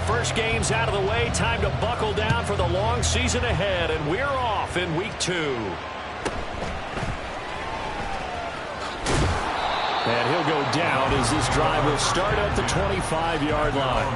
first game's out of the way. Time to buckle down for the long season ahead, and we're off in week 2. And he'll go down as this drive will start at the 25-yard line.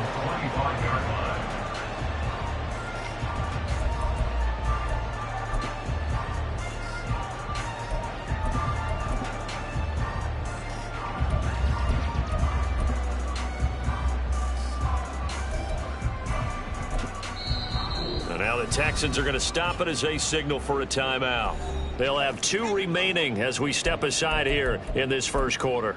Now the Texans are going to stop it as they signal for a timeout. They'll have 2 remaining as we step aside here in this first quarter.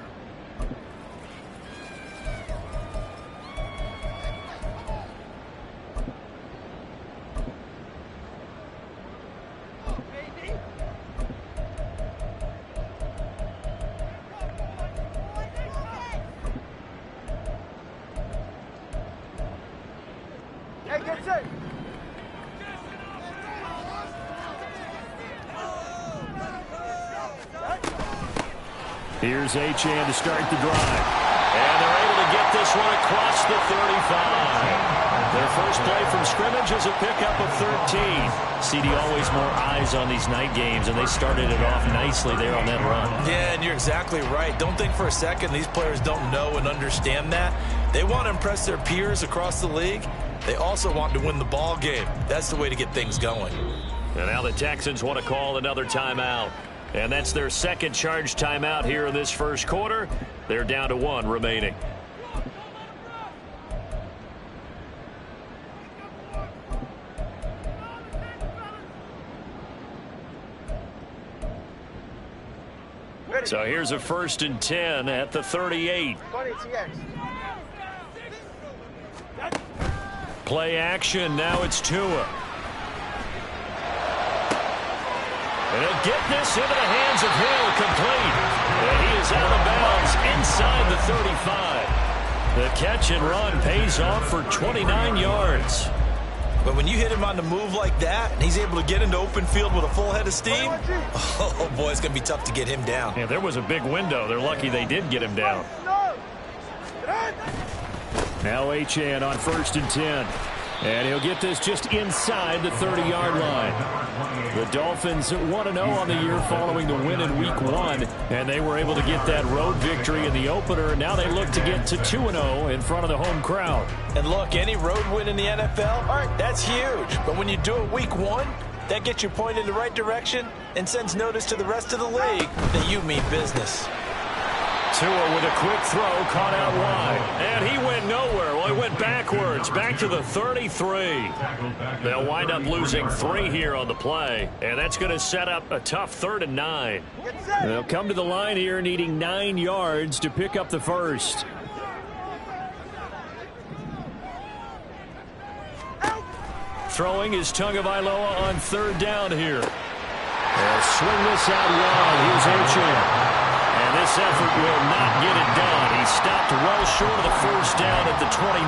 Here's Achane to start the drive. And they're able to get this one across the 35. Their first play from scrimmage is a pickup of 13. CD, always more eyes on these night games, and they started it off nicely there on that run. Yeah, and you're exactly right. Don't think for a second these players don't know and understand that. They want to impress their peers across the league. They also want to win the ball game. That's the way to get things going. And now the Texans want to call another timeout. And that's their second charge timeout here in this first quarter. They're down to 1 remaining. So here's a 1st and 10 at the 38. Play action. Now it's Tua. And he'll get this into the hands of Hill, complete. And he is out of bounds inside the 35. The catch and run pays off for 29 yards. But when you hit him on the move like that, and he's able to get into open field with a full head of steam, oh boy, it's going to be tough to get him down. Yeah, there was a big window. They're lucky they did get him down. Now Achane on 1st and 10. And he'll get this just inside the 30-yard line. The Dolphins 1-0 on the year following the win in Week 1. And they were able to get that road victory in the opener. Now they look to get to 2-0 in front of the home crowd. And look, any road win in the NFL, that's huge. But when you do it Week 1, that gets you pointed in the right direction and sends notice to the rest of the league that you mean business. Tua with a quick throw, caught out wide. And he went nowhere. Well, he went backwards, back to the 33. They'll wind up losing 3 here on the play. And that's going to set up a tough 3rd and 9. They'll come to the line here needing 9 yards to pick up the first. Throwing is Tagovailoa on 3rd down here. They'll swing this out wide. Here's Achane. And this effort will not get it done. He stopped well short of the first down at the 29.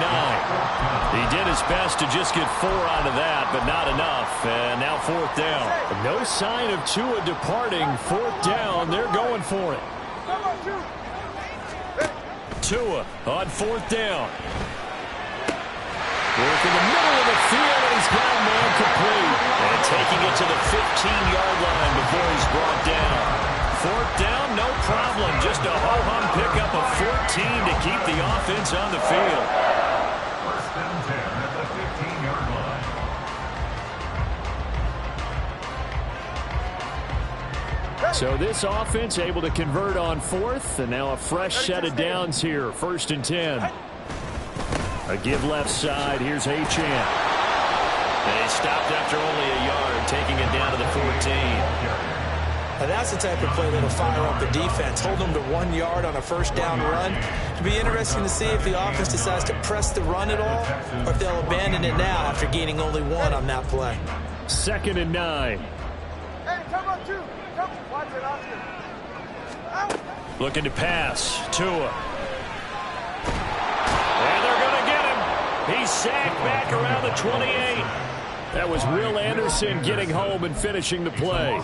He did his best to just get 4 out of that, but not enough. And now 4th down. No sign of Tua departing. 4th down. They're going for it. Tua on 4th down. Work in the middle of the field, and he's got a man complete. And taking it to the 15-yard line before he's brought down. 4th down, no problem. Just a ho-hum pickup of 14 to keep the offense on the field. 1st and 10 at the 15-yard line. So this offense able to convert on 4th, and now a fresh set of downs here. 1st and 10. A give left side. Here's Achane. And he stopped after only a yard, taking it down to the 14. Now that's the type of play that'll fire up the defense. Hold them to 1 yard on a 1st down run. It'll be interesting to see if the offense decides to press the run at all, or if they'll abandon it now after gaining only 1 on that play. 2nd and 9. Looking to pass. Tua. And they're going to get him. He's sacked back around the 28. That was Will Anderson getting home and finishing the play.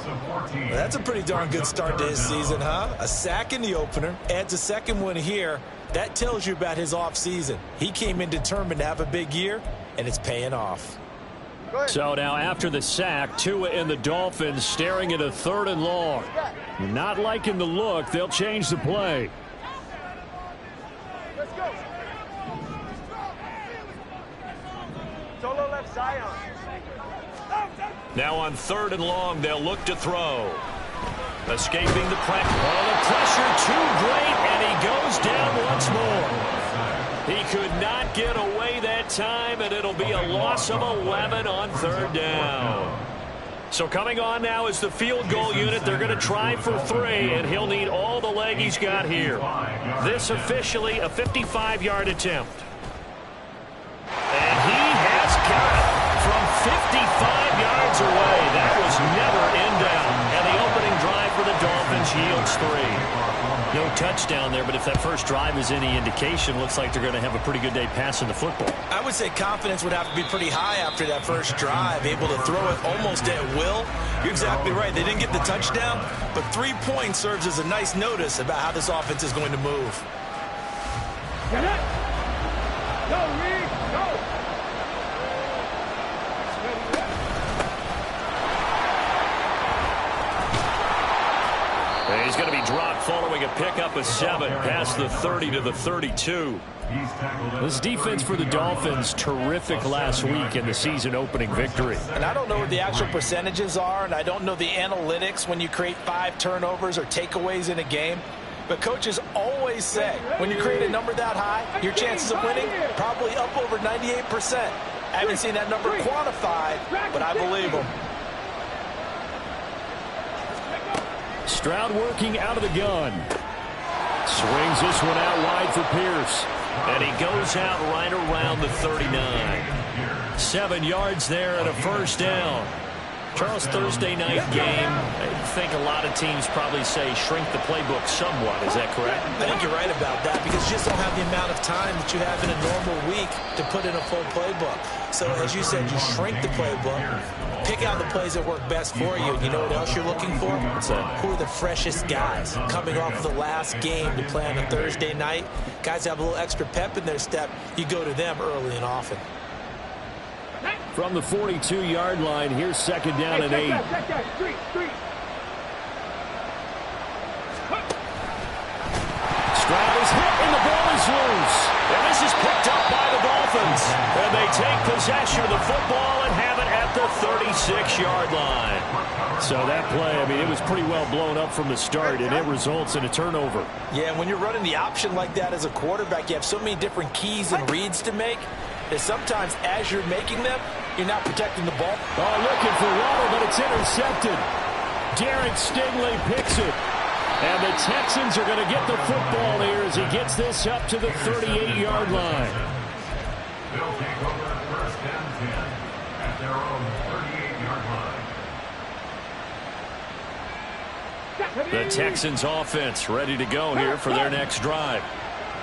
That's a pretty darn good start to his season, huh? A sack in the opener, adds a 2nd one here. That tells you about his offseason. He came in determined to have a big year, and it's paying off. So now after the sack, Tua and the Dolphins staring at a 3rd and long. Not liking the look. They'll change the play. Let's go. Solo left Zion. Now on 3rd and long, they'll look to throw. Escaping the pressure. Oh, the pressure too great, and he goes down once more. He could not get away that time, and it'll be a loss of 11 on 3rd down. So coming on now is the field goal unit. They're going to try for 3, and he'll need all the leg he's got here. This officially a 55-yard attempt. And he has got it from 55 yards away. That was never in down. And the opening drive for the Dolphins yields 3. No touchdown there, but if that first drive is any indication, looks like they're going to have a pretty good day passing the football. I would say confidence would have to be pretty high after that first drive, able to throw it almost at will. You're exactly right. They didn't get the touchdown, but 3 points serves as a nice notice about how this offense is going to move. Get it. Go, Reed. Go. And he's going to be dropped following a pickup of 7 past the 30 to the 32. This defense for the Dolphins, terrific last week in the season opening victory. And I don't know what the actual percentages are, and I don't know the analytics when you create 5 turnovers or takeaways in a game. But coaches always say when you create a number that high, your chances of winning probably up over 98%. I haven't seen that number quantified, but I believe them. Stroud working out of the gun. Swings this one out wide for Pierce. And he goes out right around the 39. 7 yards there and a first down. Charles, Thursday night game, I think a lot of teams probably say shrink the playbook somewhat. Is that correct? I think you're right about that because you just don't have the amount of time that you have in a normal week to put in a full playbook. So as you said, you shrink the playbook, pick out the plays that work best for you. You know what else you're looking for? Who are the freshest guys coming off the last game to play on a Thursday night? Guys have a little extra pep in their step. You go to them early and often. From the 42-yard line, here's 2nd down and 8. Stroud is hit and the ball is loose. And this is picked up by the Dolphins. And they take possession of the football and have it at the 36-yard line. So that play, I mean, it was pretty well blown up from the start, and it results in a turnover. Yeah, when you're running the option like that as a quarterback, you have so many different keys and reads to make that sometimes as you're making them, you're not protecting the ball. Oh, looking for Waddle, but it's intercepted. Derek Stingley picks it. And the Texans are going to get the football here as he gets this up to the 38-yard line. They'll take over 1st and 10 at their own 38-yard line. The Texans offense ready to go here for their next drive.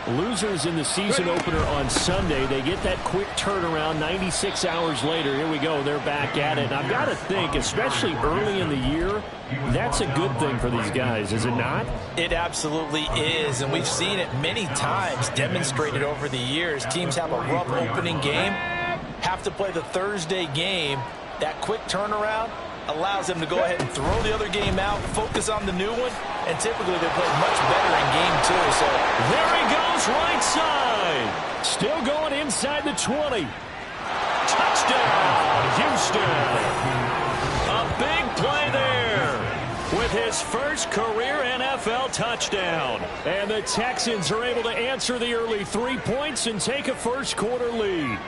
Losers in the season opener on Sunday. They get that quick turnaround 96 hours later. Here we go. They're back at it. And I've got to think, especially early in the year, that's a good thing for these guys, is it not? It absolutely is, and we've seen it many times demonstrated over the years. Teams have a rough opening game, have to play the Thursday game. That quick turnaround allows them to go ahead and throw the other game out, focus on the new one, and typically they play much better in game 2. So there he goes, right side. Still going inside the 20. Touchdown, Houston. A big play there with his first career NFL touchdown. And the Texans are able to answer the early 3 points and take a first quarter lead.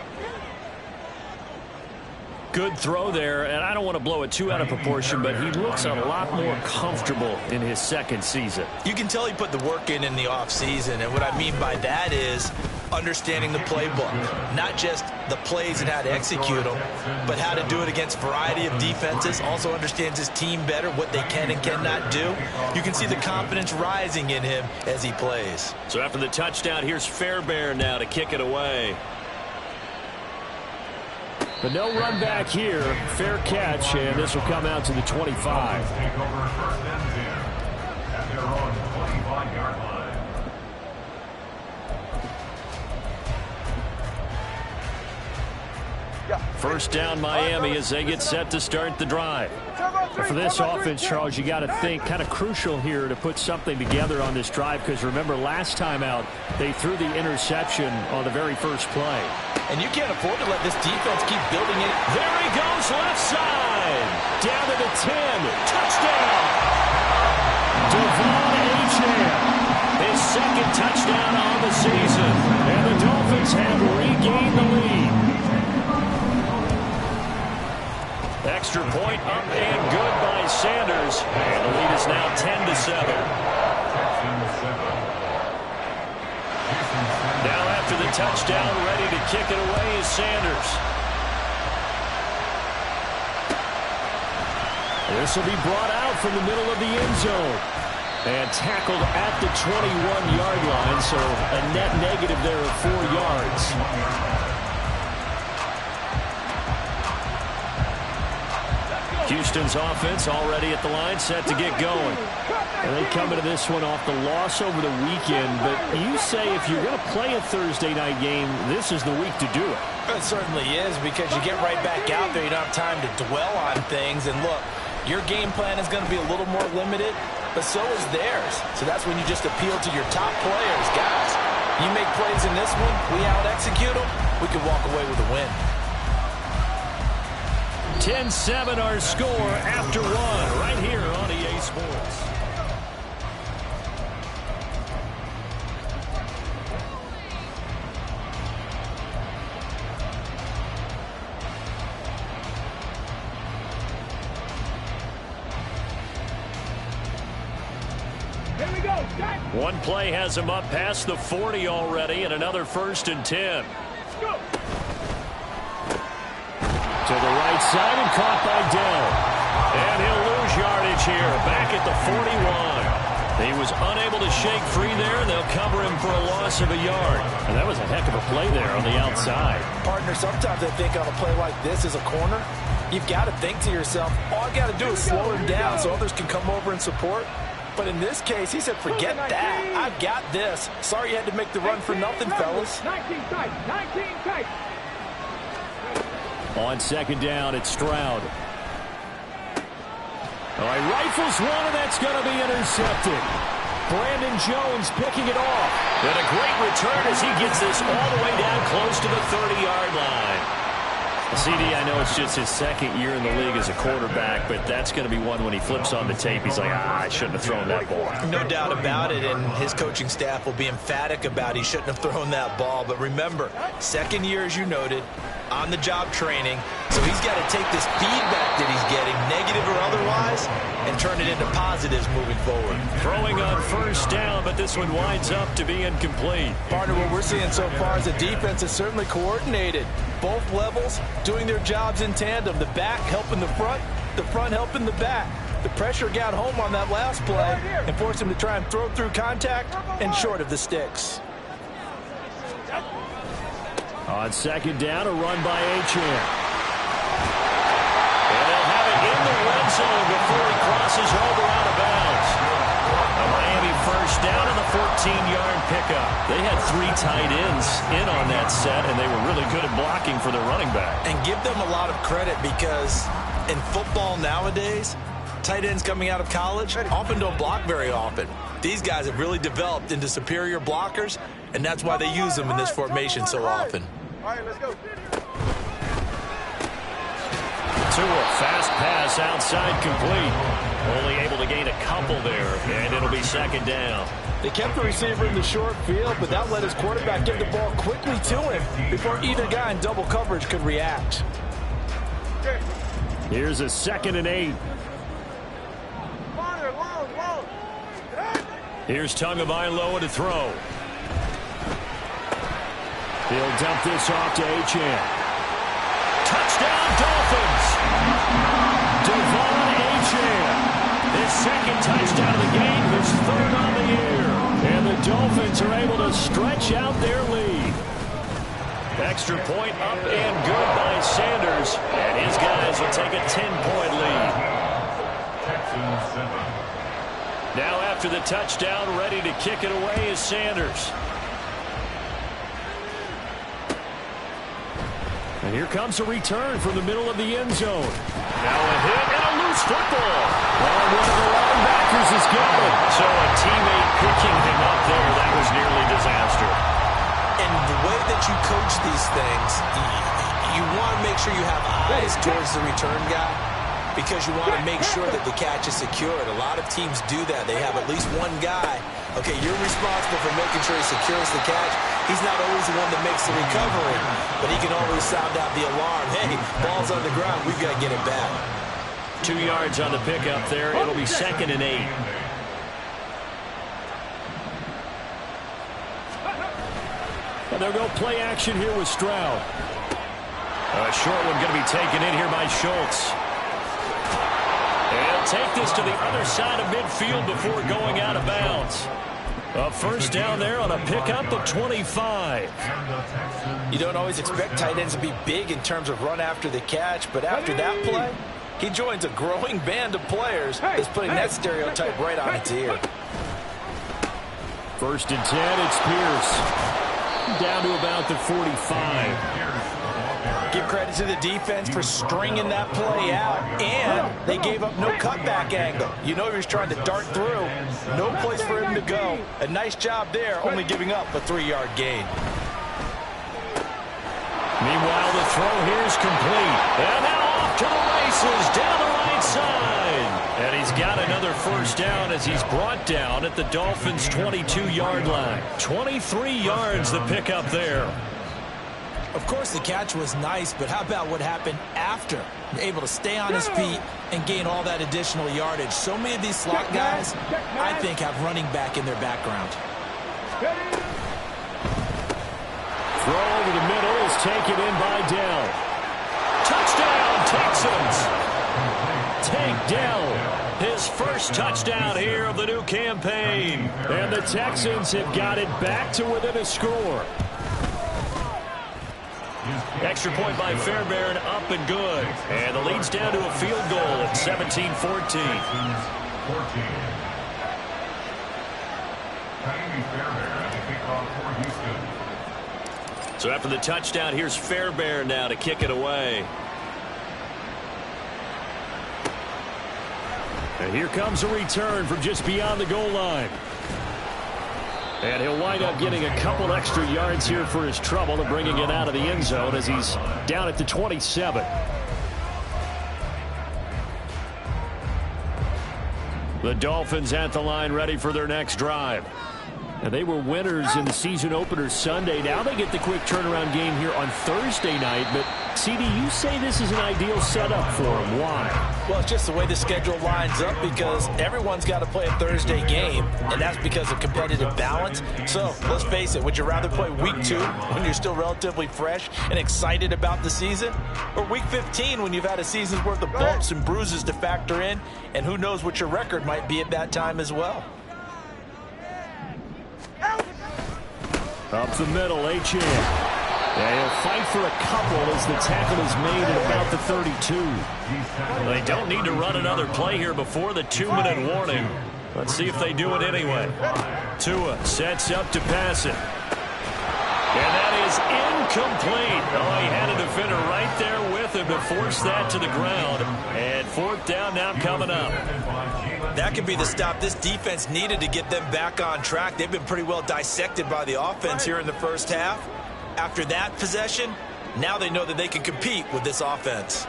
Good throw there, and I don't want to blow it too out of proportion, but he looks a lot more comfortable in his second season. You can tell he put the work in the offseason, and what I mean by that is understanding the playbook. Not just the plays and how to execute them, but how to do it against a variety of defenses. Also understands his team better, what they can and cannot do. You can see the confidence rising in him as he plays. So after the touchdown, here's Fairbairn now to kick it away. But no run back here. Fair catch, and this will come out to the 25. Take over 1st and 10 at their own 25-yard line. First down Miami as they get set to start the drive. For this offense, Charles, you got to think kind of crucial here to put something together on this drive, because remember last time out they threw the interception on the very first play. And you can't afford to let this defense keep building it. There he goes, left side. Down to the 10. Touchdown. Devon Achane. His second touchdown on the season. And the Dolphins have regained the lead. Extra point up and good by Sanders. And the lead is now 10-7. Now after the touchdown, ready to kick it away is Sanders. This will be brought out from the middle of the end zone. And tackled at the 21-yard line, so a net negative there of 4 yards. Houston's offense already at the line, set to get going. And they come into this one off the loss over the weekend, but you say if you're going to play a Thursday night game, this is the week to do it. It certainly is, because you get right back out there. You don't have time to dwell on things. And look, your game plan is going to be a little more limited, but so is theirs. So that's when you just appeal to your top players. Guys, you make plays in this one, we out-execute them, we can walk away with a win. 10-7 our score after one right here on EA Sports. Here we go. One play has him up past the 40 already, and another 1st and 10. Go. To the right side and caught by Dell. And he'll lose yardage here, back at the 41. He was unable to shake free there, and they'll cover him for a loss of a yard. And that was a heck of a play there on the outside. Partner, sometimes I think on a play like this as a corner, you've got to think to yourself, all I got to do is slow him down so others can come over and support. But in this case, he said, forget that. I've got this. Sorry you had to make the run for nothing, fellas. 19 tight. 19 tight. On second down, it's Stroud. All right, rifles one, and that's going to be intercepted. Brandon Jones picking it off. And a great return as he gets this all the way down close to the 30-yard line. CD, I know it's just his second year in the league as a quarterback, but that's going to be one when he flips on the tape. He's like, I shouldn't have thrown that ball. No doubt about it, and his coaching staff will be emphatic about he shouldn't have thrown that ball. But remember, second year, as you noted, on-the-job training, so he's got to take this feedback that he's getting, negative or otherwise, and turn it into positives moving forward. Throwing on first down, but this one winds up to be incomplete. Partner, what we're seeing so far is the defense is certainly coordinated. Both levels doing their jobs in tandem. The back helping the front helping the back. The pressure got home on that last play and forced him to try and throw through contact and short of the sticks. On second down, a run by Achane. And they'll have it in the red zone before he crosses over out of bounds. A Miami first down on the 14-yard pickup. They had 3 tight ends in on that set, and they were really good at blocking for their running back. And give them a lot of credit, because in football nowadays, tight ends coming out of college often don't block very often. These guys have really developed into superior blockers, and that's why they use them in this formation so often. All right, let's go. To a fast pass outside complete. Only able to gain a couple there, and it'll be second down. They kept the receiver in the short field, but that let his quarterback give the ball quickly to him before either guy in double coverage could react. Here's a 2nd and 8. Long. Here's Tagovailoa to throw. He'll dump this off to Achane. Touchdown, Dolphins! Devon Achane. His second touchdown of the game, his 3rd on the year. And the Dolphins are able to stretch out their lead. Extra point up and good by Sanders. And his guys will take a 10-point lead. Now after the touchdown, ready to kick it away is Sanders. And here comes a return from the middle of the end zone. Now a hit and a loose football. Well, one of the linebackers is got it. So a teammate picking him up there, that was nearly disaster. And the way that you coach these things, you want to make sure you have eyes towards the return guy because you want to make sure that the catch is secured. A lot of teams do that. They have at least one guy. Okay, you're responsible for making sure he secures the catch. He's not always the one that makes the recovery, but he can always sound out the alarm. Hey, ball's on the ground. We've got to get it back. 2 yards on the pickup there. It'll be 2nd and 8. And they'll go play action here with Stroud. A short one going to be taken in here by Schultz. And he'll take this to the other side of midfield before going out of bounds. A first down there on a pickup of 25. You don't always expect tight ends to be big in terms of run after the catch, but after that play, he joins a growing band of players that's putting that stereotype right on its ear. 1st and 10, it's Pierce. Down to about the 45. Give credit to the defense for stringing that play out, and they gave up no cutback angle. You know he was trying to dart through. No place for him to go. A nice job there, only giving up a 3-yard gain. Meanwhile, the throw here is complete. And now off to the races down the right side. And he's got another first down as he's brought down at the Dolphins' 22-yard line. 23 yards the pickup there. Of course, the catch was nice, but how about what happened after? Able to stay on his feet and gain all that additional yardage. So many of these slot guys, I think, have running back in their background. Throw over the middle is taken in by Dell. Touchdown, Texans. Take Dell. His first touchdown here of the new campaign. And the Texans have got it back to within a score. Extra point by Fairbairn, up and good. And the lead's down to a field goal at 17-14. So after the touchdown, here's Fairbairn now to kick it away. And here comes a return from just beyond the goal line. And he'll wind up getting a couple extra yards here for his trouble and bringing it out of the end zone as he's down at the 27. The Dolphins at the line ready for their next drive. And they were winners in the season opener Sunday. Now they get the quick turnaround game here on Thursday night. But, CD, you say this is an ideal setup for them. Why? Well, it's just the way the schedule lines up because everyone's got to play a Thursday game, and that's because of competitive balance. So, let's face it, would you rather play week 2 when you're still relatively fresh and excited about the season? Or week 15 when you've had a season's worth of bumps and bruises to factor in, and who knows what your record might be at that time as well? Up the middle, H.A. And he'll fight for a couple as the tackle is made at about the 32. They don't need to run another play here before the 2-minute warning. Let's see if they do it anyway. Tua sets up to pass it. And that is incomplete. Oh, he had a defender right there with him to force that to the ground. And 4th down now coming up. That could be the stop this defense needed to get them back on track. They've been pretty well dissected by the offense here in the first half. After that possession, now they know that they can compete with this offense.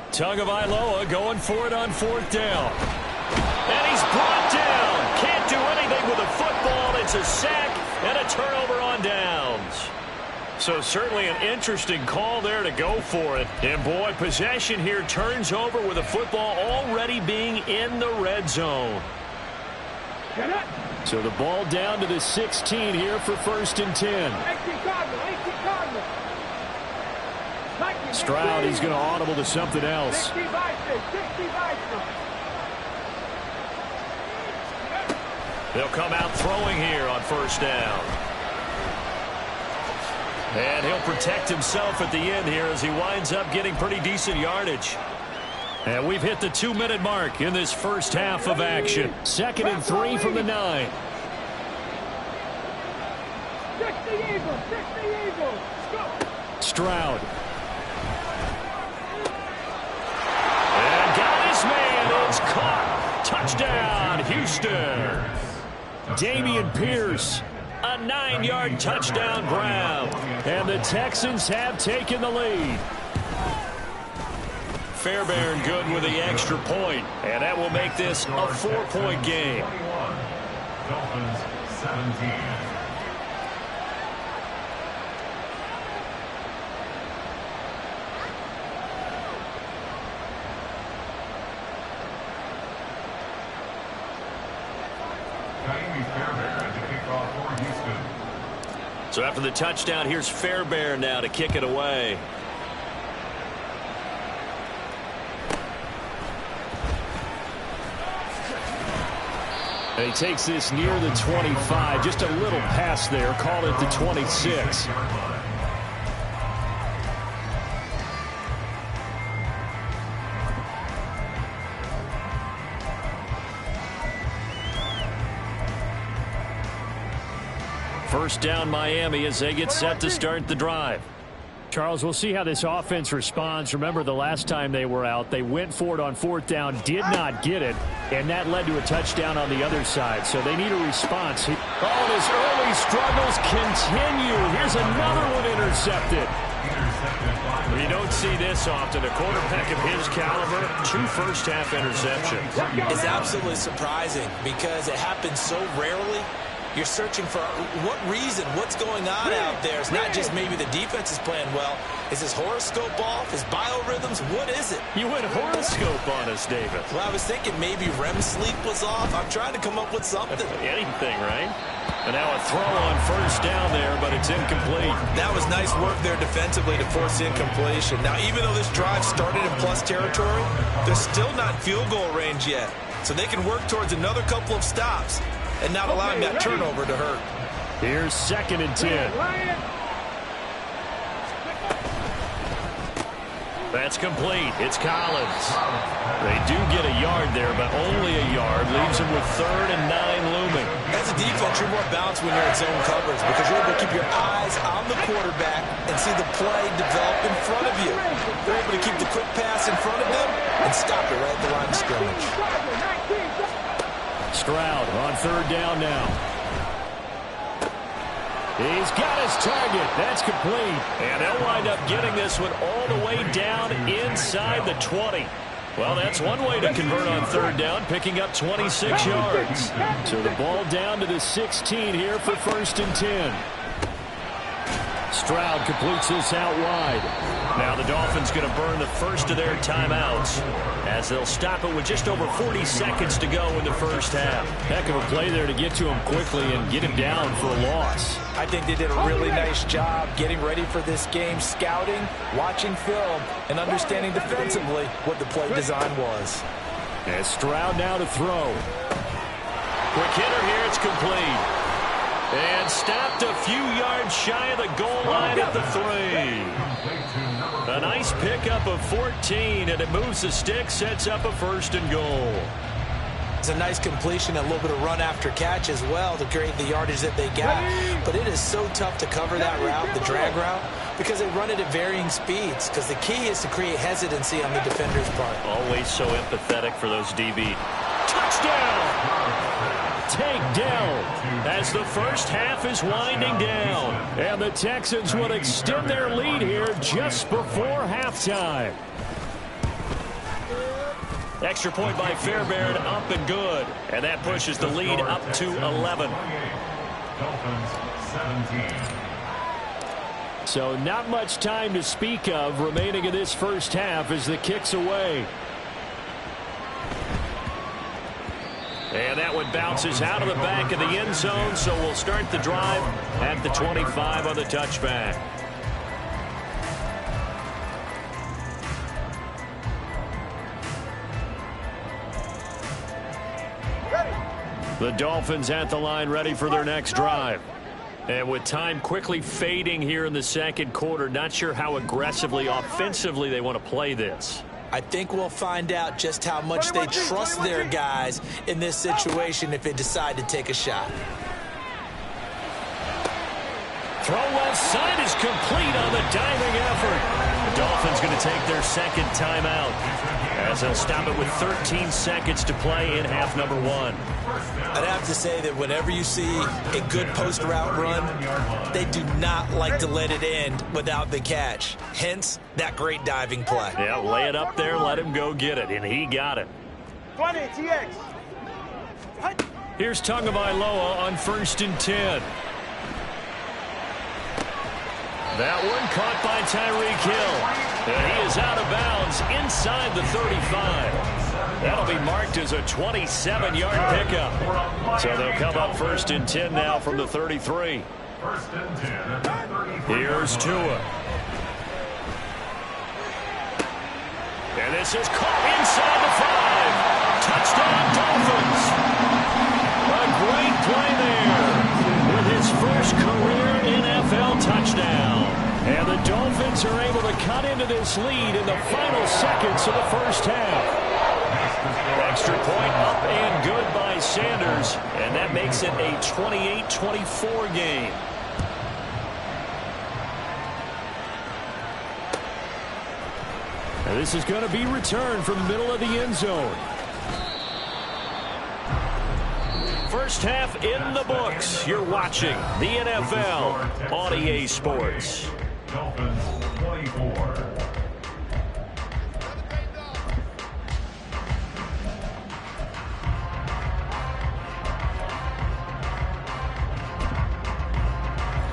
Tagovailoa going for it on 4th down. And he's brought down. Can't do anything with a football. It's a sack and a turnover on downs. So certainly an interesting call there to go for it. And boy, possession here turns over with a football already being in the red zone. So the ball down to the 16 here for 1st and 10. Stroud, he's going to audible to something else. They'll come out throwing here on 1st down. And he'll protect himself at the end here as he winds up getting pretty decent yardage. And we've hit the 2-minute mark in this first half of action. 2nd and 3 from the 9. Stroud. And got his man. It's caught. Touchdown, Houston. Dameon Pierce. A 9-yard touchdown grab. And the Texans have taken the lead. Fairbairn good with the extra point. And that will make this a 4-point game. Dolphins 17. So after the touchdown, here's Fairbairn now to kick it away. And he takes this near the 25. Just a little pass there. Call it the 26. First down Miami as they get set to start the drive. Charles, we'll see how this offense responds. Remember the last time they were out, they went for it on 4th down, did not get it, and that led to a touchdown on the other side. So they need a response. Oh, his early struggles continue. Here's another one intercepted. You don't see this often. A quarterback of his caliber, 2 first-half interceptions. It's absolutely surprising because it happens so rarely. You're searching for what reason, what's going on out there. It's not just maybe the defense is playing well. Is his horoscope off? His biorhythms? What is it? You went horoscope on us, David. Well, I was thinking maybe REM sleep was off. I'm trying to come up with something. Anything, right? And now a throw on first down there, but it's incomplete. That was nice work there defensively to force incompletion. Now, even though this drive started in plus territory, they're still not field goal range yet. So they can work towards another couple of stops and not allowing that turnover to hurt. Here's 2nd and 10. That's complete. It's Collins. They do get a yard there, but only a yard. Leaves them with 3rd and 9 looming. As a defense, you're more balanced when you're in zone coverage because you're able to keep your eyes on the quarterback and see the play develop in front of you. You're able to keep the quick pass in front of them and stop it right at the line of scrimmage. Stroud on 3rd down now. He's got his target. That's complete. And they'll wind up getting this one all the way down inside the 20. Well, that's one way to convert on 3rd down, picking up 26 yards. So the ball down to the 16 here for 1st and 10. Stroud completes this out wide. Now the Dolphins going to burn the first of their timeouts as they'll stop it with just over 40 seconds to go in the first half. Heck of a play there to get to him quickly and get him down for a loss. I think they did a really nice job getting ready for this game, scouting, watching film, and understanding defensively what the play design was. And Stroud now to throw. Quick hitter here, it's complete. And stopped a few yards shy of the goal line at the 3. A nice pickup of 14, and it moves the stick, sets up a 1st and goal. It's a nice completion, a little bit of run after catch as well to create the yardage that they got. But it is so tough to cover that route, the drag route, because they run it at varying speeds. Because the key is to create hesitancy on the defender's part. Always so empathetic for those DB. Touchdown! Takedown as the first half is winding down. And the Texans will extend their lead here just before halftime. Extra point by Fairbairn, up and good. And that pushes the lead up to 11. Dolphins 17. So not much time to speak of remaining in this first half as the kick's away. And that one bounces out of the back of the end zone, so we'll start the drive at the 25 on the touchback. The Dolphins at the line ready for their next drive. And with time quickly fading here in the 2nd quarter, not sure how aggressively, offensively they want to play this. I think we'll find out just how much they trust their guys in this situation if they decide to take a shot. Throw left side is complete on the diving effort. The Dolphins going to take their second timeout as they'll stop it with 13 seconds to play in half number 1. I'd have to say that whenever you see a good post route run, they do not like to let it end without the catch. Hence, that great diving play. Yeah, lay it up there, let him go get it, and he got it. 20, TX. Here's Tagovailoa on 1st and 10. That one caught by Tyreek Hill. And he is out of bounds inside the 35. That'll be marked as a 27-yard pickup. So they'll come up 1st and 10 now from the 33. 1st and 10 at the 34. Here's Tua. And this is caught inside the 5. Touchdown Dolphins. A great play there with his first career NFL touchdown. And the Dolphins are able to cut into this lead in the final seconds of the first half. Extra point up and good by Sanders. And that makes it a 28-24 game. And this is going to be returned from the middle of the end zone. First half in the books. You're watching the NFL on EA Sports. Dolphins 24.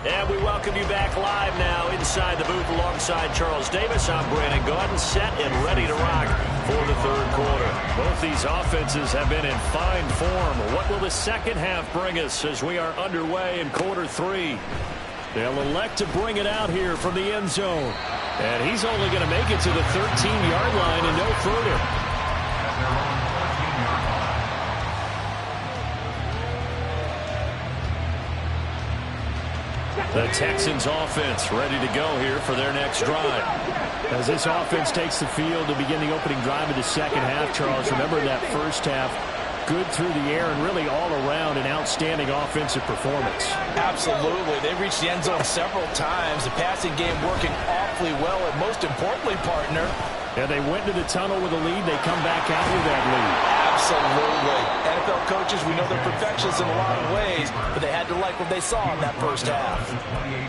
And we welcome you back live now inside the booth alongside Charles Davis. I'm Brandon Gaudin, set and ready to rock for the third quarter. Both these offenses have been in fine form. What will the second half bring us as we are underway in quarter 3? They'll elect to bring it out here from the end zone. And he's only going to make it to the 13-yard line and no further. The Texans offense ready to go here for their next drive. As this offense takes the field to begin the opening drive of the second half, Charles, remember that first half, good through the air and really all around an outstanding offensive performance. Absolutely. They reached the end zone several times. The passing game working awfully well, and most importantly, partner. Yeah, they went to the tunnel with a lead. They come back out with that lead. Absolutely. NFL coaches, we know they're perfectionists in a lot of ways, but they had to like what they saw in that first half.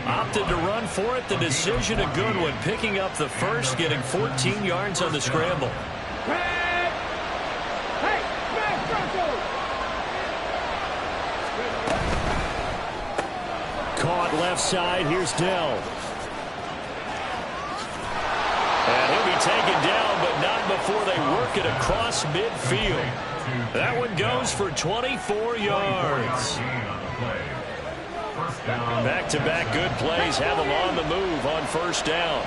Opted to run for it. The decision a good one. Picking up the first, getting 14 yards on the scramble. Caught left side. Here's Dell. And he'll be taken down, but not before they work it across midfield. That one goes for 24 yards. Back-to-back good plays have them on the move on first down.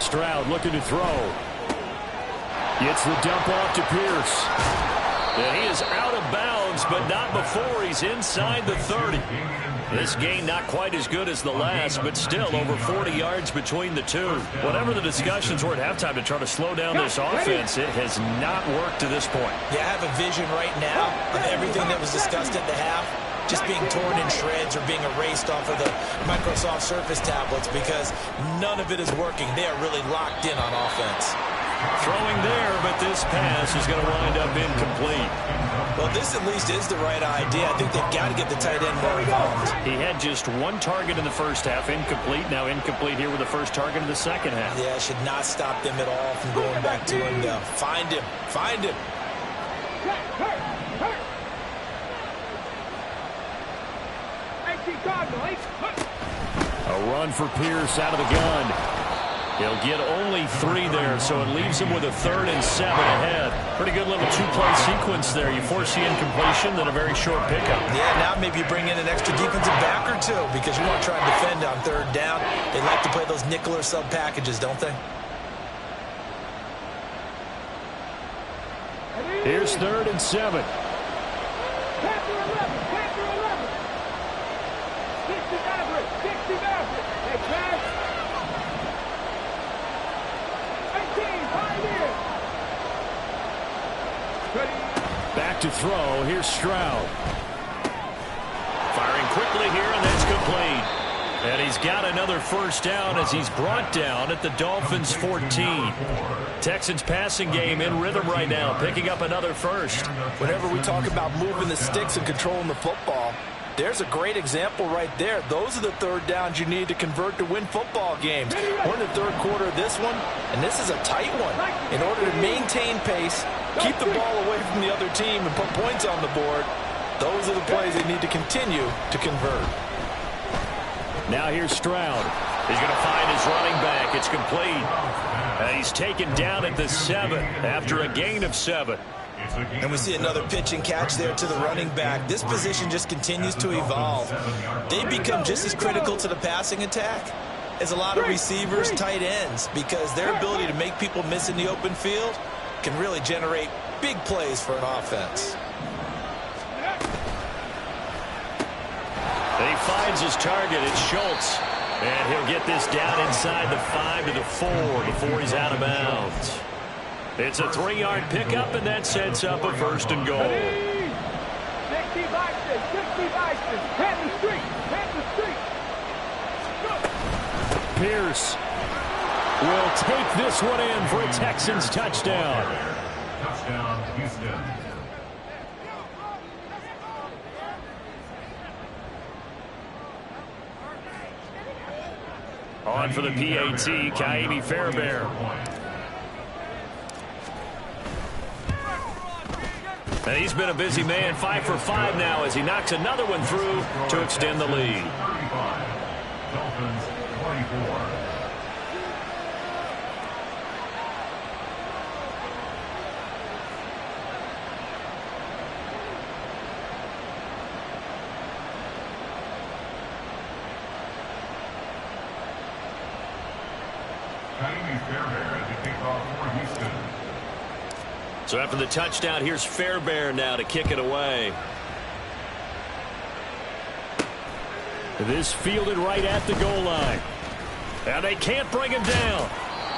Stroud looking to throw. Gets the dump off to Pierce. And he is out of bounds, but not before he's inside the 30. This gain not quite as good as the last, but still over 40 yards between the two. Whatever the discussions were at halftime to try to slow down this offense, it has not worked to this point. Yeah, I have a vision right now of everything that was discussed at the half just being torn in shreds or being erased off of the Microsoft Surface tablets because none of it is working. They are really locked in on offense. Throwing there, but this pass is going to wind up incomplete. Well, this at least is the right idea. I think they've got to get the tight end more involved. He had just one target in the first half, incomplete. Now incomplete here with the first target in the second half. Yeah, should not stop them at all from going back to him, though. Find him. Find him. A run for Pierce out of the gun. He'll get only 3 there, so it leaves him with a 3rd and 7 ahead. Pretty good little 2-play sequence there. You force the incompletion, then a very short pickup. Yeah, now maybe you bring in an extra defensive back or two because you want to try and defend on 3rd down. They like to play those nickel or sub packages, don't they? Here's 3rd and 7. back to throw. Here's Stroud. Firing quickly here, and that's complete. And he's got another first down as he's brought down at the Dolphins' 14. Texans passing game in rhythm right now, picking up another first. Whenever we talk about moving the sticks and controlling the football, there's a great example right there. Those are the third downs you need to convert to win football games. We're in the third quarter of this one, and this is a tight one. In order to maintain pace, keep the ball away from the other team, and put points on the board, those are the plays they need to continue to convert. Now here's Stroud. He's going to find his running back. It's complete. He's taken down at the 7 after a gain of 7. And we see another pitch and catch there to the running back. This position just continues to evolve. They become just as critical to the passing attack as a lot of receivers, tight ends, because their ability to make people miss in the open field can really generate big plays for an offense. And he finds his target. It's Schultz. And he'll get this down inside the 5 to the 4 before he's out of bounds. It's a 3-yard pickup, and that sets up a first and goal. 60 boxes, 60 boxes, 10 the street, 10 the street. Pierce will take this one in for a Texans touchdown. Touchdown, Houston. On for the PAT, Kaimi Fairbairn. And he's been a busy man, 5 for 5 now as he knocks another one through to extend the lead. 35. Dolphins 24. So after the touchdown, here's Fairbairn now to kick it away. This fielded right at the goal line. And they can't bring him down.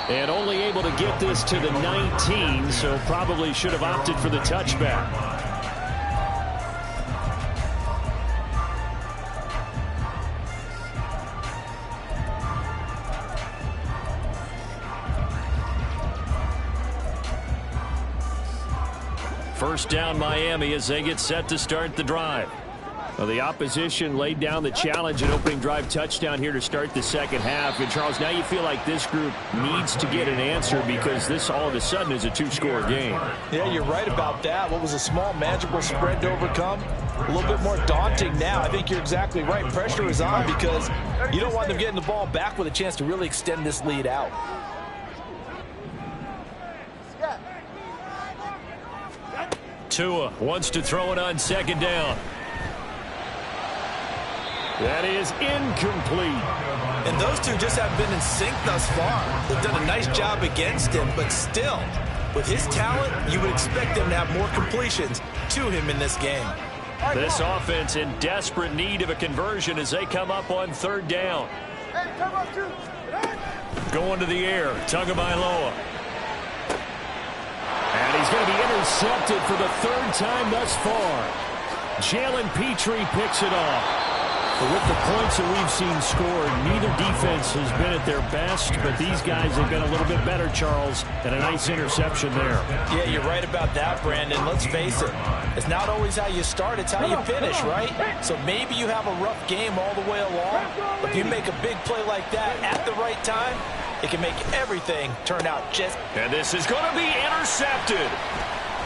And only able to get this to the 19, so probably should have opted for the touchback. First down Miami as they get set to start the drive. Well, the opposition laid down the challenge and opening drive touchdown here to start the second half. And, Charles, now you feel like this group needs to get an answer because this all of a sudden is a 2-score game. Yeah, you're right about that. What was a small magical spread to overcome? A little bit more daunting now. I think you're exactly right. Pressure is on because you don't want them getting the ball back with a chance to really extend this lead out. Tua wants to throw it on second down. That is incomplete. And those two just haven't been in sync thus far. They've done a nice job against him, but still, with his talent, you would expect them to have more completions to him in this game. This offense in desperate need of a conversion as they come up on third down. Going to the air, Tagovailoa. And he's going to be intercepted for the third time thus far. Jalen Petrie picks it off. But with the points that we've seen scored, neither defense has been at their best, but these guys have been a little bit better, Charles, and a nice interception there. Yeah, you're right about that, Brandon. Let's face it. It's not always how you start, it's how you finish, right? So maybe you have a rough game all the way along, but if you make a big play like that at the right time, it can make everything turn out just... And this is going to be intercepted.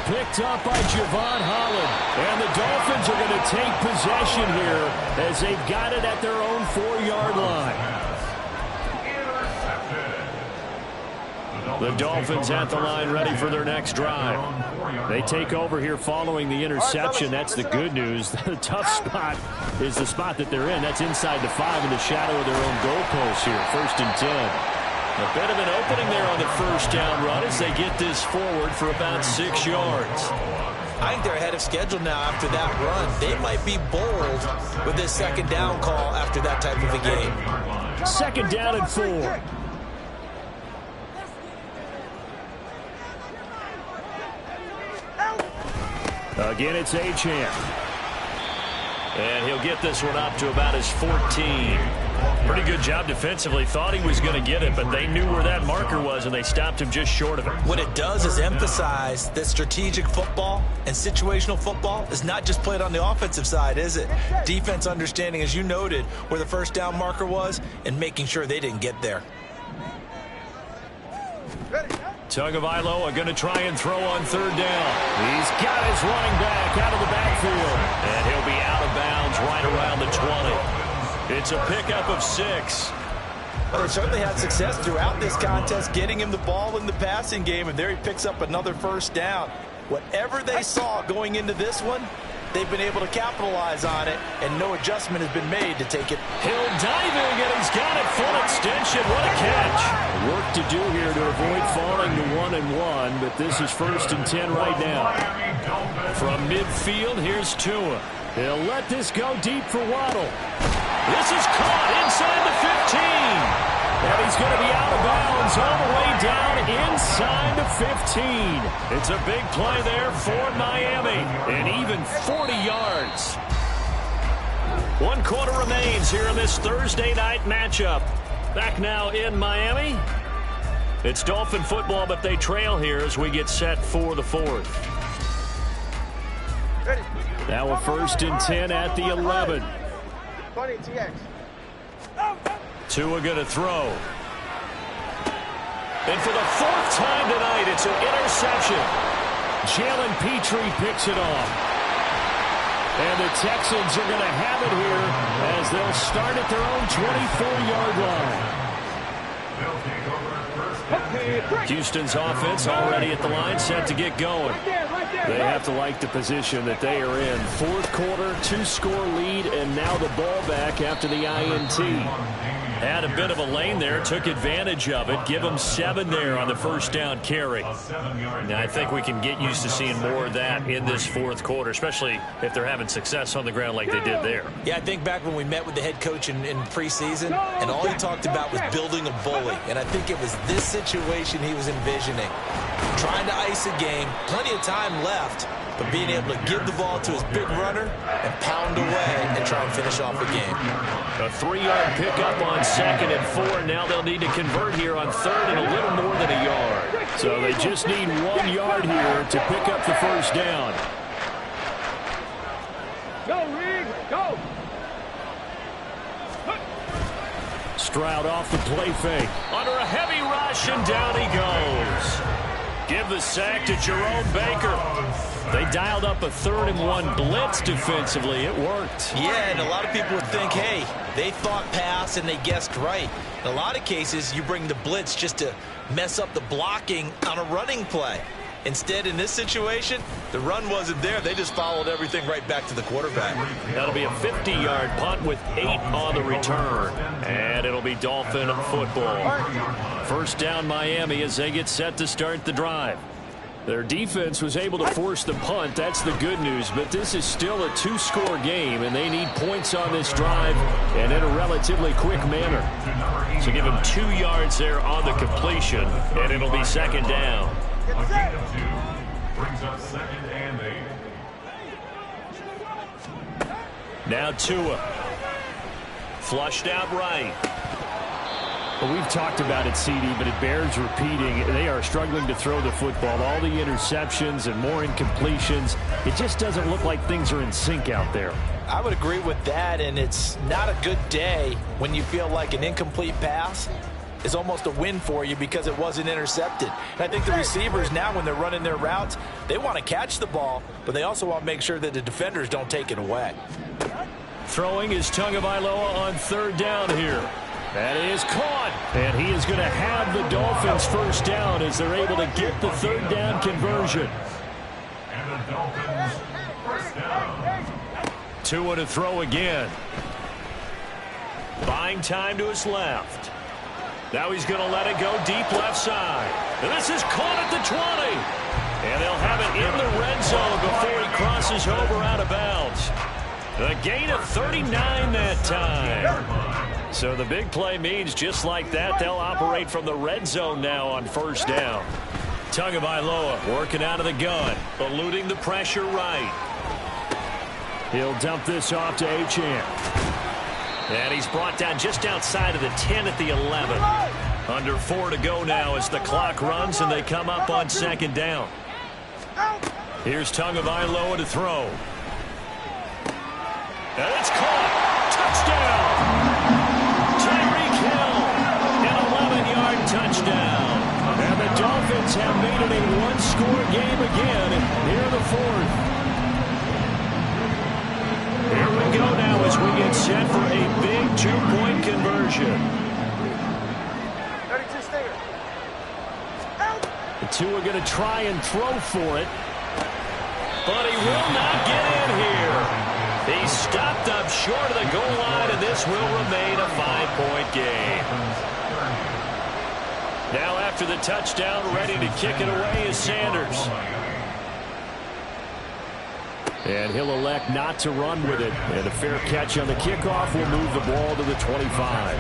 Picked up by Javon Holland. And the Dolphins are going to take possession here as they've got it at their own 4-yard line. The Dolphins at the line ready for their next drive. They take over here following the interception. That's the good news. The tough spot is the spot that they're in. That's inside the 5 in the shadow of their own goalpost here. 1st and 10. A bit of an opening there on the first down run as they get this forward for about 6 yards. I think they're ahead of schedule now after that run. They might be bold with this second down call after that type of a game. 2nd down and 4. A Again, it's Achane. And he'll get this one up to about his 14. Pretty good job defensively. Thought he was going to get it, but they knew where that marker was, and they stopped him just short of it. What it does is emphasize that strategic football and situational football is not just played on the offensive side, is it? Defense understanding, as you noted, where the first down marker was and making sure they didn't get there. Tagovailoa going to try and throw on third down. He's got his running back out of the backfield. And he'll be out of bounds right around the 20. It's a pickup of 6. Well, they certainly had success throughout this contest, getting him the ball in the passing game, and there he picks up another first down. Whatever they saw going into this one, they've been able to capitalize on it, and no adjustment has been made to take it. Hill diving, and he's got it full extension. What a catch. Work to do here to avoid falling to 1-1, but this is 1st and 10 right now. From midfield, here's Tua. He'll let this go deep for Waddle. This is caught inside the 15. And he's going to be out of bounds all the way down inside the 15. It's a big play there for Miami. And even 40 yards. 1 quarter remains here in this Thursday night matchup. Back now in Miami. It's Dolphin football, but they trail here as we get set for the 4th. Now a 1st and 10 at the 11. Tua going to throw. And for the 4th time tonight, it's an interception. Jalen Petrie picks it off. And the Texans are going to have it here as they'll start at their own 24-yard line. Houston's offense already at the line, set to get going. They have to like the position that they are in. 4th quarter, 2-score lead, and now the ball back after the INT. Had a bit of a lane there, took advantage of it. Give them 7 there on the first down carry. Now, I think we can get used to seeing more of that in this 4th quarter, especially if they're having success on the ground like they did there. Yeah, I think back when we met with the head coach in preseason, and all he talked about was building a bully. And I think it was this situation he was envisioning. Trying to ice a game, plenty of time left, but being able to give the ball to his big runner and pound away and try and finish off the game. A 3-yard pickup on 2nd and 4. Now they'll need to convert here on 3rd and a little more than a yard. So they just need 1 yard here to pick up the first down. Go, Reed, go. Stroud off the play fake. Under a heavy rush, and down he goes. Give the sack to Jerome Baker. They dialed up a 3rd and 1 blitz defensively. It worked. Yeah, and a lot of people would think, hey, they thought pass and they guessed right. In a lot of cases, you bring the blitz just to mess up the blocking on a running play. Instead, in this situation, the run wasn't there. They just followed everything right back to the quarterback. That'll be a 50-yard punt with 8 on the return. And it'll be Dolphin football. First down Miami as they get set to start the drive. Their defense was able to force the punt. That's the good news. But this is still a 2-score game, and they need points on this drive and in a relatively quick manner. So give them 2 yards there on the completion, and it'll be 2nd down. A gain of 2 brings up 2nd and 8. Now Tua. Flushed out right. Well, we've talked about it, CD, but it bears repeating. They are struggling to throw the football. All the interceptions and more incompletions. It just doesn't look like things are in sync out there. I would agree with that, and it's not a good day when you feel like an incomplete pass is almost a win for you because it wasn't intercepted. And I think the receivers now, when they're running their routes, they want to catch the ball, but they also want to make sure that the defenders don't take it away. Throwing is Tagovailoa on 3rd down here. That is caught, and he is going to have the Dolphins first down as they're able to get the 3rd down conversion. And the Dolphins first down. Tua to throw again. Buying time to his left. Now he's going to let it go deep left side. And this is caught at the 20. And they'll have it in the red zone before he crosses over out of bounds. A gain of 39 that time. So the big play means just like that, they'll operate from the red zone now on first down. Tagovailoa working out of the gun, eluding the pressure right. He'll dump this off to Achane. And he's brought down just outside of the 10 at the 11. Under 4 to go now as the clock runs and they come up on second down. Here's Tagovailoa to throw. And it's caught. Touchdown. Tyreek Hill. An 11-yard touchdown. And the Dolphins have made it a one-score game again here in the fourth. Here we go now as we get set for a big two-point conversion. The two are going to try and throw for it. But he will not get in here. He's stopped up short of the goal line, and this will remain a 5-point game. Now after the touchdown, ready to kick it away is Sanders. And he'll elect not to run with it. And a fair catch on the kickoff will move the ball to the 25.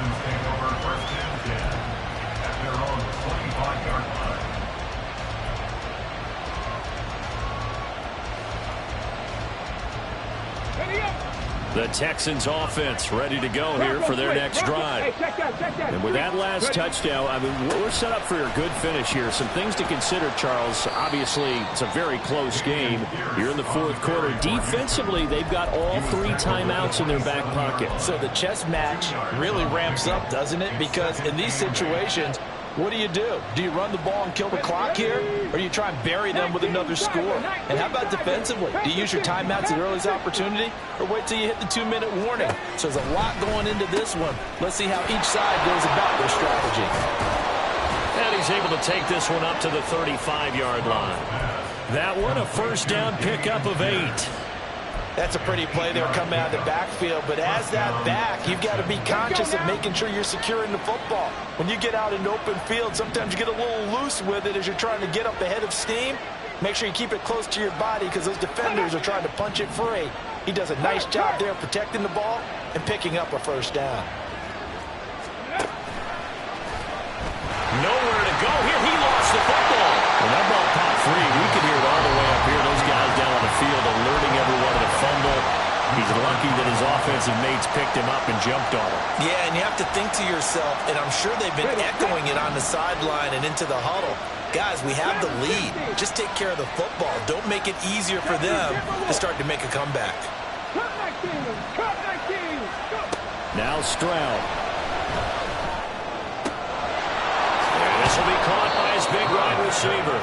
The Texans offense ready to go here for their next drive. And with that last touchdown, I mean, we're set up for a good finish here. Some things to consider, Charles. Obviously, it's a very close game. You're in the fourth quarter. Defensively, they've got all 3 timeouts in their back pocket. So the chess match really ramps up, doesn't it? Because in these situations, what do? Do you run the ball and kill the clock here? Or do you try and bury them with another score? And how about defensively? Do you use your timeouts at the earliest opportunity? Or wait till you hit the 2-minute warning? So there's a lot going into this one. Let's see how each side goes about their strategy. And he's able to take this one up to the 35-yard line. That one a first down pickup of 8. That's a pretty play there coming out of the backfield. But as that back, you've got to be conscious of making sure you're securing the football. When you get out in open field, sometimes you get a little loose with it as you're trying to get up ahead of steam. Make sure you keep it close to your body because those defenders are trying to punch it free. He does a nice job there protecting the ball and picking up a first down. Nowhere to go here. He lost the football. And that ball popped free. We can hear it all the way up here. Those guys down on the field alerting everyone of the fumble. He's lucky that his offensive mates picked him up and jumped on him. Yeah, and you have to think to yourself, and I'm sure they've been echoing it on the sideline and into the huddle. Guys, we have the lead. Just take care of the football. Don't make it easier for them to start to make a comeback. Now Stroud. And this will be caught by his big wide receiver.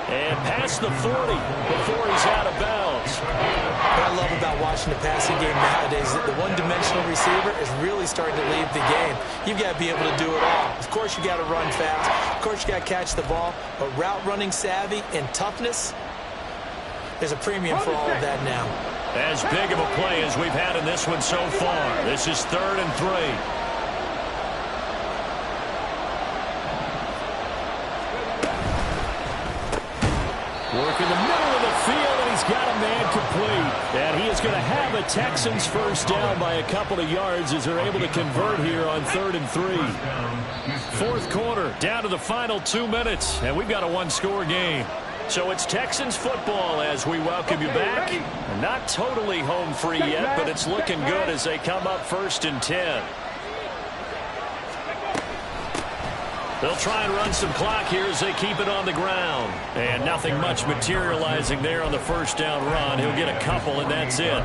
And past the 40 before he's out of bounds. What I love about watching the passing game nowadays is that the one-dimensional receiver is really starting to leave the game. You've got to be able to do it all. Of course, you got to run fast. Of course, you got to catch the ball. But route running savvy and toughness, there's a premium for all of that now. As big of a play as we've had in this one so far. This is 3rd and 3. Work in the middle of the field, and he's got a man complete. And he is going to have a Texans first down by a couple of yards as they're able to convert here on 3rd and 3. Fourth quarter, down to the final 2 minutes, and we've got a one-score game. So it's Texans football as we welcome you back. Not totally home free yet, but it's looking good as they come up 1st and 10. They'll try and run some clock here as they keep it on the ground. And nothing much materializing there on the first down run. He'll get a couple, and that's it.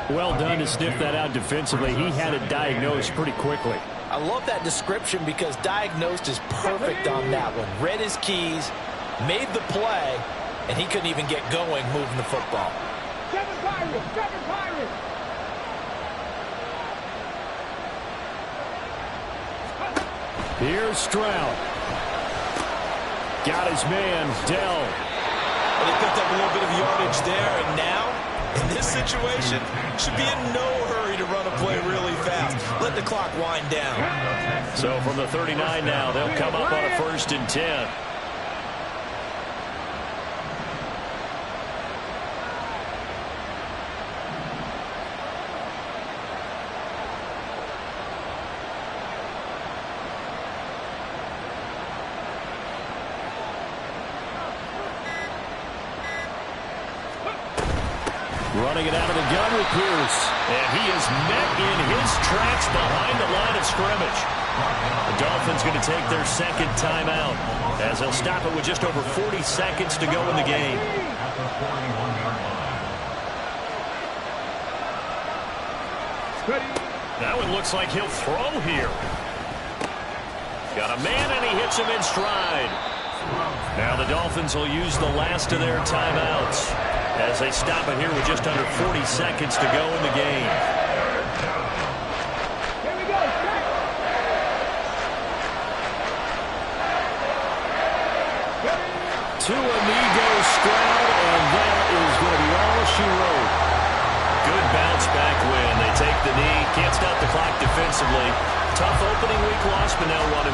Well done to sniff that out defensively. He had it diagnosed pretty quickly. I love that description because diagnosed is perfect on that one. Read his keys, made the play, and he couldn't even get going moving the football. Seven Pirates! Here's Stroud. Got his man, Dell. And he picked up a little bit of yardage there, and now, in this situation, should be in no hurry to run a play really fast. Let the clock wind down. So from the 39 now, they'll come up on a 1st and 10. Running it out of the gun with Pierce. And he is met in his tracks behind the line of scrimmage. The Dolphins going to take their second timeout as they'll stop it with just over 40 seconds to go in the game. Now it looks like he'll throw here. Got a man, and he hits him in stride. Now the Dolphins will use the last of their timeouts as they stop it here with just under 40 seconds to go in the game. Here we go. To Amigo Stroud, and that is going to be all she wrote. Good bounce back win. They take the knee. Can't stop the clock defensively. Tough opening week loss, but now 1-1.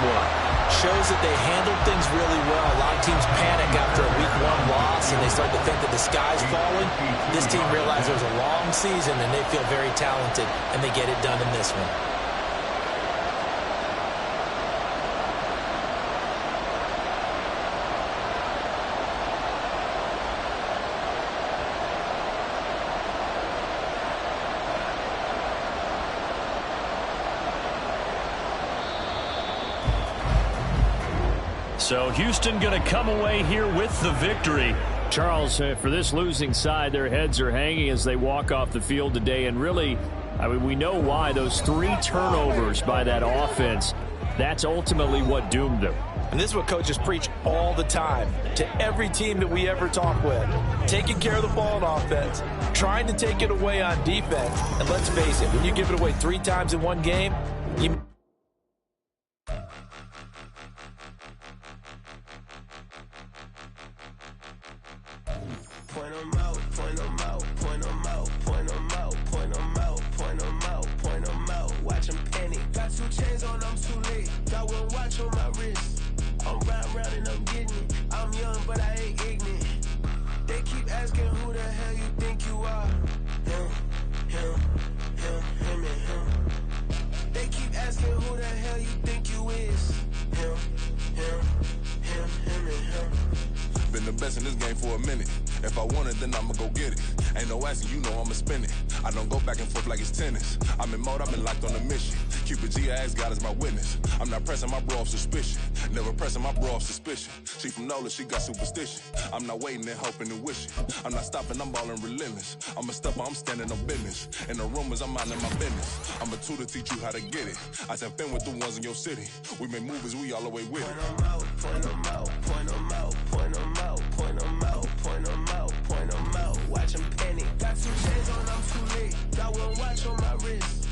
Shows that they handled things really well. A lot of teams panic after a week 1 loss, and they start to think that the sky's falling. This team realized it was a long season, and they feel very talented, and they get it done in this one. So Houston going to come away here with the victory. Charles, for this losing side, their heads are hanging as they walk off the field today. And really, I mean, we know why. Those 3 turnovers by that offense, that's ultimately what doomed them. And this is what coaches preach all the time to every team that we ever talk with. Taking care of the ball on offense, trying to take it away on defense. And let's face it, when you give it away 3 times in one game, you... Point 'em out, point 'em out, point 'em out, point 'em out, point 'em out, point 'em out, point 'em out. Watch 'em panic. Got 2 chains on, I'm too late. Got 1 watch on my wrist. I'm round and I'm getting it. I'm young, but I ain't ignorant. They keep asking who the hell you think you are. Him, and him. They keep asking who the hell you think you is. Him, and him. Been the best in this game for a minute. If I want it, then I'ma go get it. Ain't no asking, you know I'ma spin it. I don't go back and forth like it's tennis. I'm in mode, I've been locked on a mission. Cupid G, I ask God as my witness. I'm not pressing my bro off suspicion. Never pressing my bro off suspicion. She from Nola, she got superstition. I'm not waiting and hoping and wishing. I'm not stopping, I'm balling relentless. I'm a stepper, I'm standing on business. In the rumors, I'm minding my business. I'm a tutor, teach you how to get it. I said, been with the ones in your city. We make movies, we all the way with it. Point 'em out, point 'em out, point 'em out, point 'em out, point 'em out, point 'em out, point 'em out. Watch 'em panic. Got 2 chains on, I'm too late. Got 1 watch on my wrist.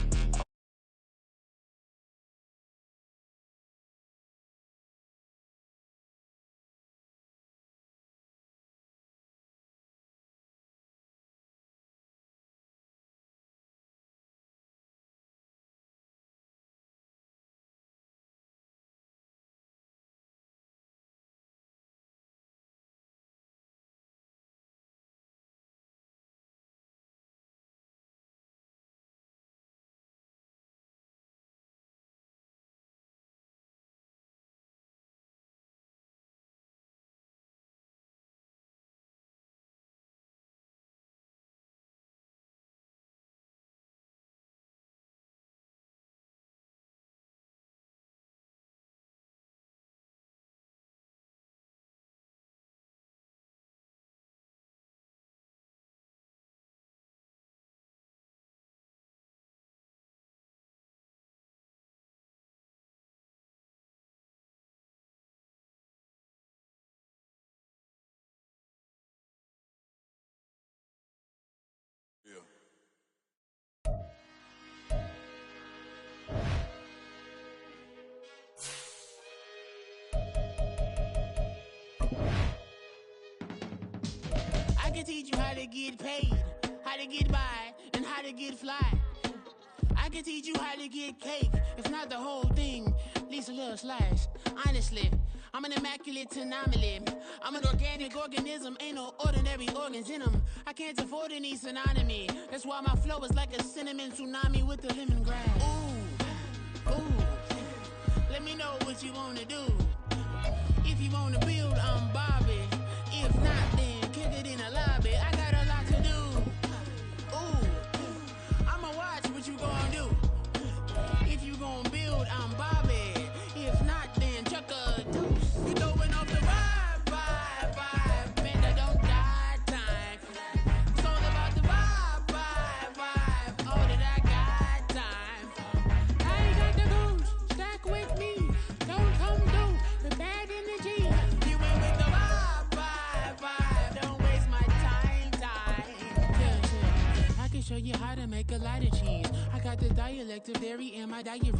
I can teach you how to get paid, how to get by, and how to get fly. I can teach you how to get cake, if not the whole thing, at least a little slice. Honestly, I'm an immaculate anomaly. I'm an organic organism, ain't no ordinary organs in them. I can't afford any synonymy. That's why my flow is like a cinnamon tsunami with the lemongrass. Ooh, let me know what you wanna do. If you wanna build, I'm Bobby. If not, then kick it in the lobby. I got a lot to do. a lot of cheese. I got the dialect of dairy in my diary.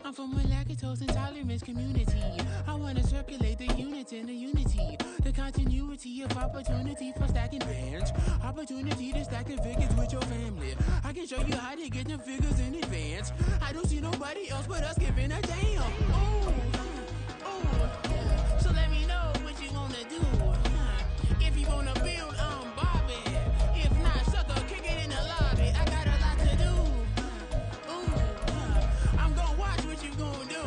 I'm from a lactose intolerance community. I wanna circulate the units in the unity. The continuity of opportunity for stacking bands. Opportunity to stack the figures with your family. I can show you how to get them figures in advance. I don't see nobody else but us giving a damn. Ooh, ooh. So let me know what you wanna do. If you wanna build, I'm Bobby. If not, sucker, kick it in the lobby. I got a lot to do. Ooh, I'm gonna watch what you gonna do.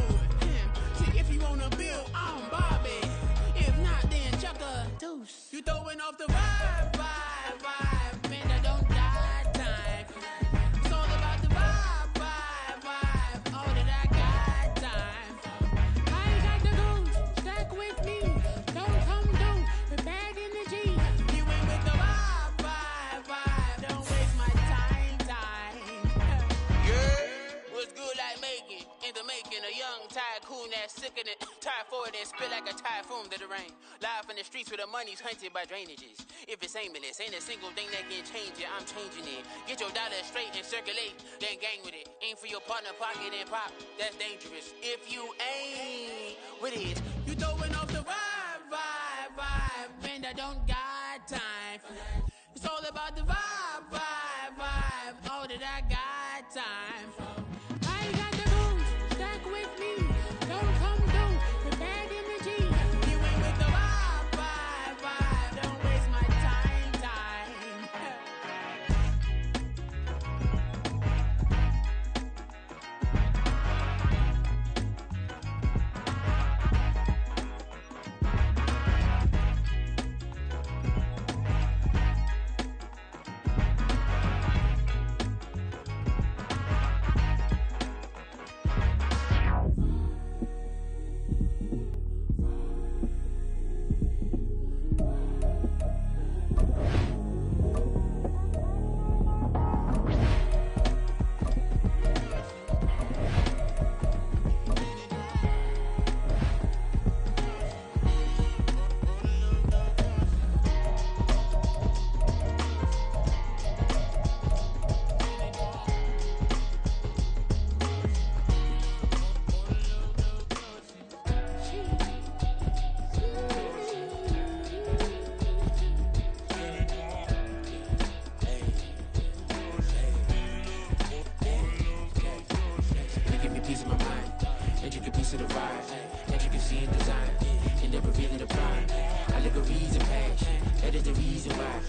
See, if you wanna build, I'm Bobby. If not, then chuck a deuce. You throwing off the vibe, vibe, vibe. Man, I don't die time. It's all about the vibe, vibe, vibe. All that I got time. I ain't got the goose, stack with me. Don't come through with bad energy. You ain't with the vibe, vibe, vibe. Don't waste my time. Yeah, what's good like making? In the making, a young tycoon that's sick of it. Tired for it and spit like a typhoon to the rain. Live in the streets where the money's hunted by drainages. If it's aimless, ain't a single thing that can change it. I'm changing it. Get your dollar straight and circulate, then gang with it. Aim for your partner, pocket and pop. That's dangerous. If you ain't with it, you throwing off the vibe, vibe, vibe. Man, I don't got time. It's all about the vibe, vibe, vibe. All that I got time. I ain't got the rules, stack with me. Don't come through with bad energy. You ain't with the vibe, vibe, vibe. Don't waste my time. Give me peace of my mind, intricate piece of the vibe, intricacy in design, and never feeling the pride. I look a reason passion, that is the reason why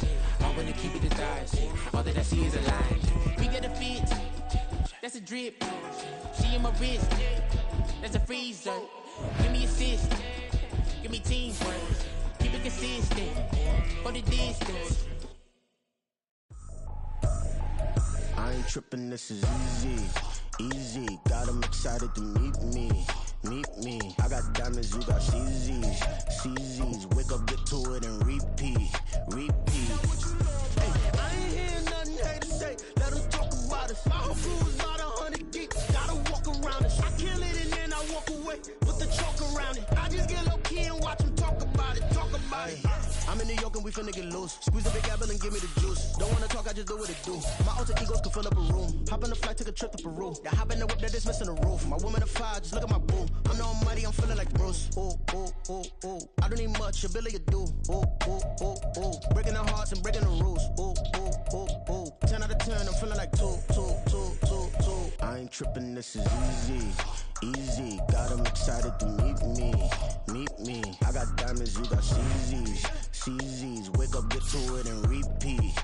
I wanna keep it the thighs. All that I see is a line. We got a fit, that's a drip. She in my wrist, that's a freezer. Give me assist, give me teamwork, keep it consistent for the distance. I ain't tripping, this is easy. Easy, got 'em excited to meet me. I got diamonds, you got CZs. Wake up, get to it, and repeat. Hey, I ain't hearing nothing haters say. Let them talk about us. My whole crew is about 100 deep. Gotta walk around us. I kill it and then I walk away. Put the chalk around it. I just get low key and watch them talk about it. I'm in New York and we finna get loose. Squeeze the big apple and give me the juice. Don't wanna talk, I just do what it do. My alter egos can fill up a room. Hop on the flight, take a trip to Peru. Yeah, hop in the whip that is missing the roof. My woman a fire, just look at my boo. I'm the almighty, I'm feeling like Bruce. Ooh. I don't need much, ability to do. Ooh. Breaking the hearts and breaking the rules. Ooh. 10 out of 10, I'm feeling like two. I ain't tripping, this is easy. Got 'em excited to meet me. I got diamonds, you got CZs. Wake up, get to it, and repeat.